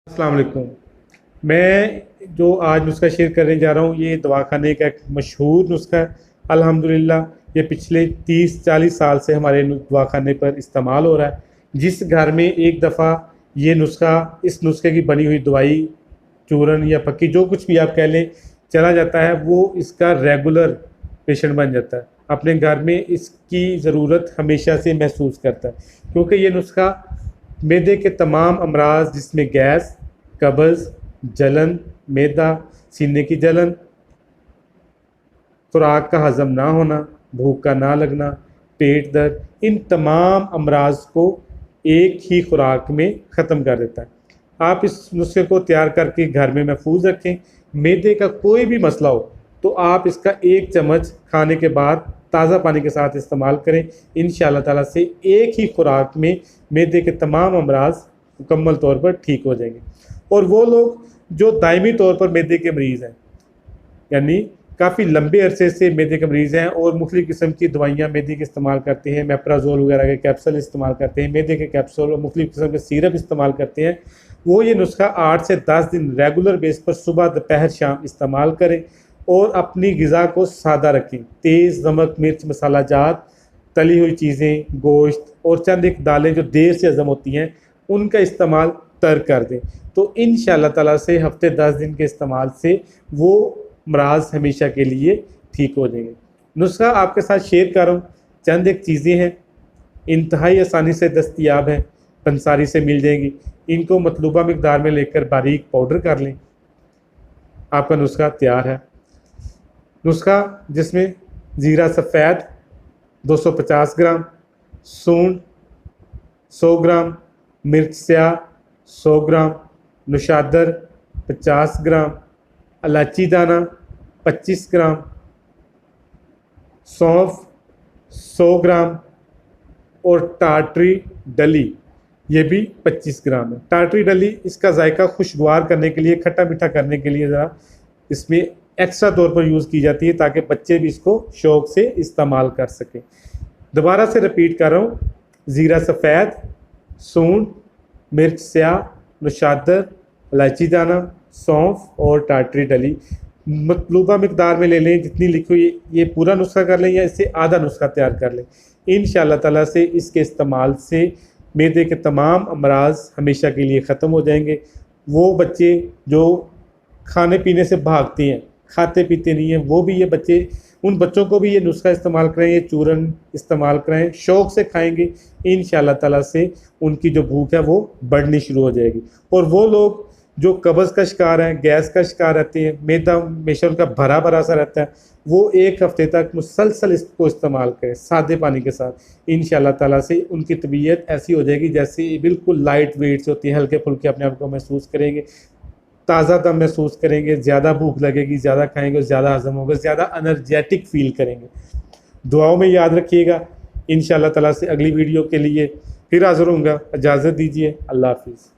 अस्सलाम वालेकुम। मैं जो आज नुस्खा शेयर करने जा रहा हूँ ये दवाखाने का एक मशहूर नुस्खा है। अल्हम्दुलिल्लाह ये पिछले 30-40 साल से हमारे दवाखाने पर इस्तेमाल हो रहा है। जिस घर में एक दफ़ा ये नुस्खा इस नुस्खे की बनी हुई दवाई चूरन या पक्की जो कुछ भी आप कह लें चला जाता है, वो इसका रेगुलर पेशेंट बन जाता है। अपने घर में इसकी ज़रूरत हमेशा से महसूस करता है, क्योंकि ये नुस्खा मैदे के तमाम अमराज जिसमें गैस, कब्ज़, जलन, मैदा, सीने की जलन, खुराक का हज़म ना होना, भूख का ना लगना, पेट दर्द, इन तमाम अमराज को एक ही खुराक में ख़त्म कर देता है। आप इस नुस्खे को तैयार करके घर में महफूज रखें। मैदे का कोई भी मसला हो तो आप इसका 1 चम्मच खाने के बाद ताज़ा पानी के साथ इस्तेमाल करें। इंशाअल्लाह ताला से एक ही खुराक में मैदे के तमाम अमराज मुकम्मल तौर पर ठीक हो जाएंगे। और वो लोग जो दायमी तौर पर मैदे के मरीज़ हैं, यानी काफ़ी लंबे अरसे से मैदे के मरीज़ हैं और मुख्तलिफ़ किस्म की दवाइयाँ मैदे के इस्तेमाल करते हैं, मेप्राज़ोल वगैरह के कैप्सूल इस्तेमाल करते हैं, मैदे के कैप्सूल और मुख्तलिफ़ किस्म के सिरप इस्तेमाल करते हैं, वो ये नुस्खा 8 से 10 दिन रेगुलर बेस पर सुबह दोपहर शाम इस्तेमाल करें और अपनी ग़िज़ा को सादा रखें। तेज़ नमक मिर्च मसाला जात, तली हुई चीज़ें, गोश्त और चंद एक दालें जो देर से हज़म होती हैं उनका इस्तेमाल तर्क कर दें। तो इंशाअल्लाह ताला से हफ़्ते 10 दिन के इस्तेमाल से वो अमराज हमेशा के लिए ठीक हो जाएंगे। नुस्खा आपके साथ शेयर कर रहा हूँ, चंद एक चीज़ें हैं, इंतहाई आसानी से दस्तयाब हैं, पंसारी से मिल जाएंगी। इनको मतलूबा मिकदार में लेकर बारीक पाउडर कर लें, आपका नुस्खा तैयार है। नुस्खा जिसमें ज़ीरा सफ़ेद 250 ग्राम, सूंड 100 ग्राम, मिर्च स्याह 100 ग्राम, नुशादर 50 ग्राम, इलायची दाना 25 ग्राम, सौंफ 100 ग्राम और टाटरी डली ये भी 25 ग्राम है। टाटरी डली इसका जायका खुशगवार करने के लिए, खट्टा मीठा करने के लिए ज़रा इसमें एक्स्ट्रा तौर पर यूज़ की जाती है ताकि बच्चे भी इसको शौक़ से इस्तेमाल कर सकें। दोबारा से रिपीट कर रहा हूँ, ज़ीरा सफ़ेद, सूंड, मिर्च स्याह, नुशादर, इलायची दाना, सौंफ और टाटरी डली मतलूबा मिकदार में ले लें। जितनी लिखी हुई ये पूरा नुस्खा कर लें या इससे आधा नुस्खा तैयार कर लें। इंशाअल्लाह ताला से इसके इस्तेमाल से मैदे के तमाम अमराज हमेशा के लिए ख़त्म हो जाएंगे। वो बच्चे जो खाने पीने से भागते हैं, खाते पीते नहीं हैं, वो भी ये बच्चे, उन बच्चों को भी ये नुस्खा इस्तेमाल करें, ये चूरन इस्तेमाल करें, शौक़ से खाएंगे। इंशाअल्लाह ताला से उनकी जो भूख है वो बढ़नी शुरू हो जाएगी। और वो लोग जो कब्ज़ का शिकार हैं, गैस का शिकार रहते हैं, मैदा हमेशा उनका भरा भरा सा रहता है, वो 1 हफ़्ते तक मुसलसल इसको इस्तेमाल करें सादे पानी के साथ। इंशाअल्लाह ताला से उनकी तबीयत ऐसी हो जाएगी जैसे बिल्कुल लाइट वेट से होती है, हल्के फुल्के अपने आप को महसूस करेंगे, ताज़ा दम महसूस करेंगे, ज़्यादा भूख लगेगी, ज़्यादा खाएंगे, ज़्यादा हज़म होगा, ज़्यादा एनर्जेटिक फ़ील करेंगे। दुआओं में याद रखिएगा। इंशाअल्लाह ताला से अगली वीडियो के लिए फिर हाज़िर होऊंगा। इजाज़त दीजिए। अल्लाह हाफ़िज़।